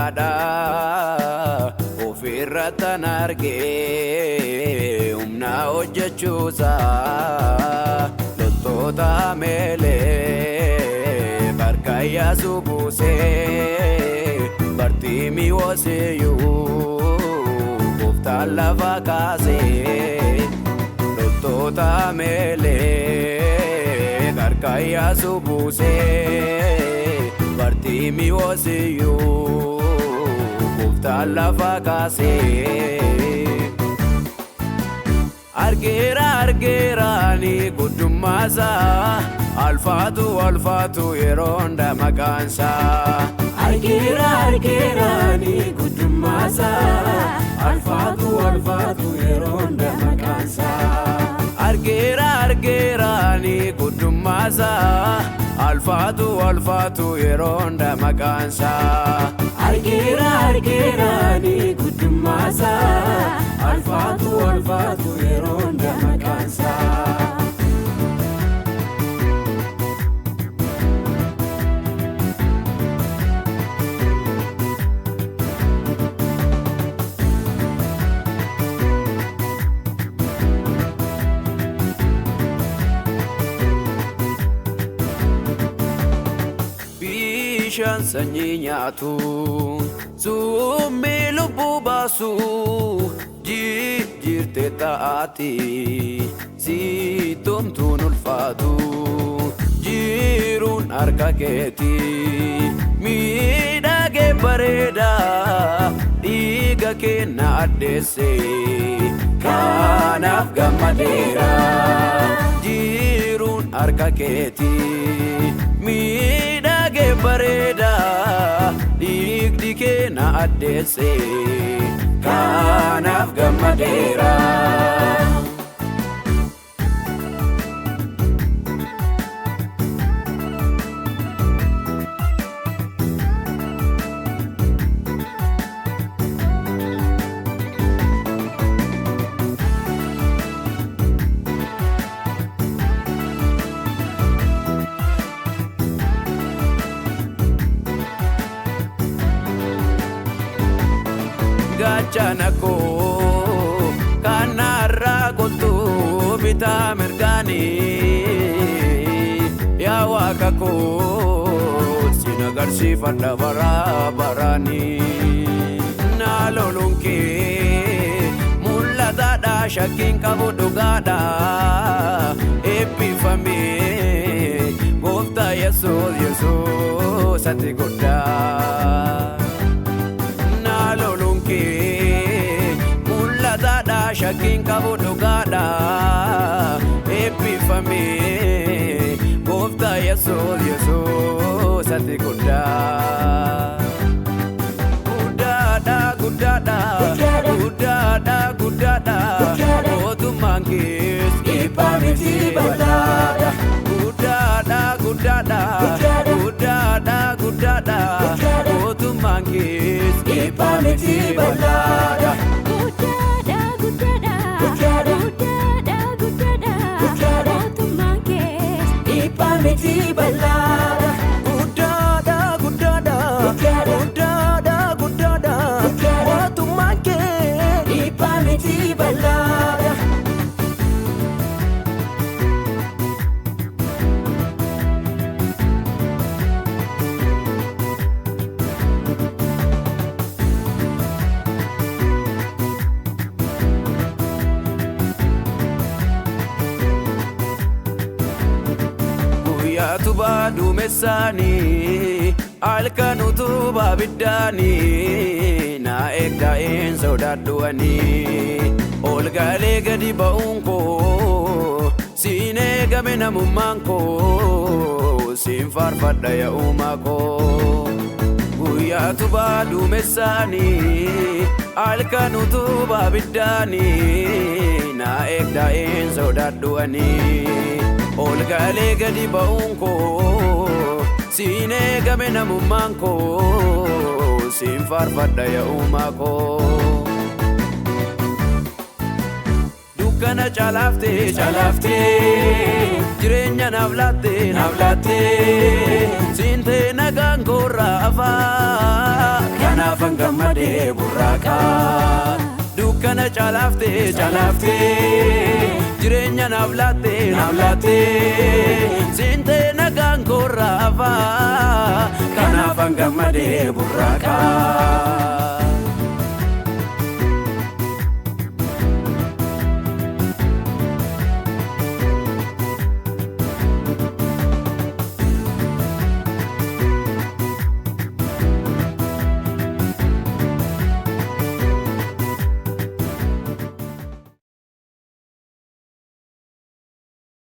guddaadha ofirratti argee humna hojjechuusa loltoota meelee barka Iyasu buusee bartiimii wasiyyuu gooftaan lafa kaasee loltoota meelee barka Iyasu buusee bartiimii wasiyyuu gooftaan lafa kaasee argeera ni guddummaasa alfaatu yeroonda maqaansa argeera ni guddummaasa alfaatu yeroonda maqaansa argeera ni guddummaasa alfaatu yeroonda maqaansa argeera ni guddummaasa alfaatu yeroonda maqaansa bishaan sanyii nyaatu summii lubbuu baasu jirte taati siitomtuun ulfaatu jiruun harka keeti miidhagee bareeda dhiiga kenna addeesse kanaaf gammadeera jiruun harka keeti miidhagee bareeda dhiigdi kenna addeesse kanaaf gammadeera gachana ko kanarra koltu bitaa mirgaani yaa waaqa ko sinagarsiifadha baraani naalolunkee mul'ataadha shakkiin qabu dhugaadha eebbifamee gooftaa Yesuus ati guddaa mul'ataadha shakkiin qabu dhugaadha eebbifamee gooftaa Yesuus ati guddaa guddaadha mootummaan kees dhiibbaa miti bal'aadha guddaadha mootummaan kees dhiibbaa miti bal'aadha mootummaan kees dhiibbaa miti bal'aadha guddaadha mootummaan kees dhiibbaa miti bal'aadha utubaa duumessaanii halkan utubaa biddaanii na eegda'een sodaadhuwanii ol galee gadi ba'uun koo siin eegame namummaan koo siin faarfadha yaa uumaa koo guyyaa utubaa duumessaanii halkan utubaa biddaanii na eegda'een sodaadhuwanii ol galee gadi ba'uun koo siin eegame namummaan koo siin faarfadha yaa uumaa koo dukkana caalaaftee jireenya naaf laattee siin ta'e nagaan koorraa afaa kanaaf kanaafan gammadee burraaqa dukkana caalaaftee jireenya naaf laattee siintee nagaan korraafa kanaafan gammadee burraaqa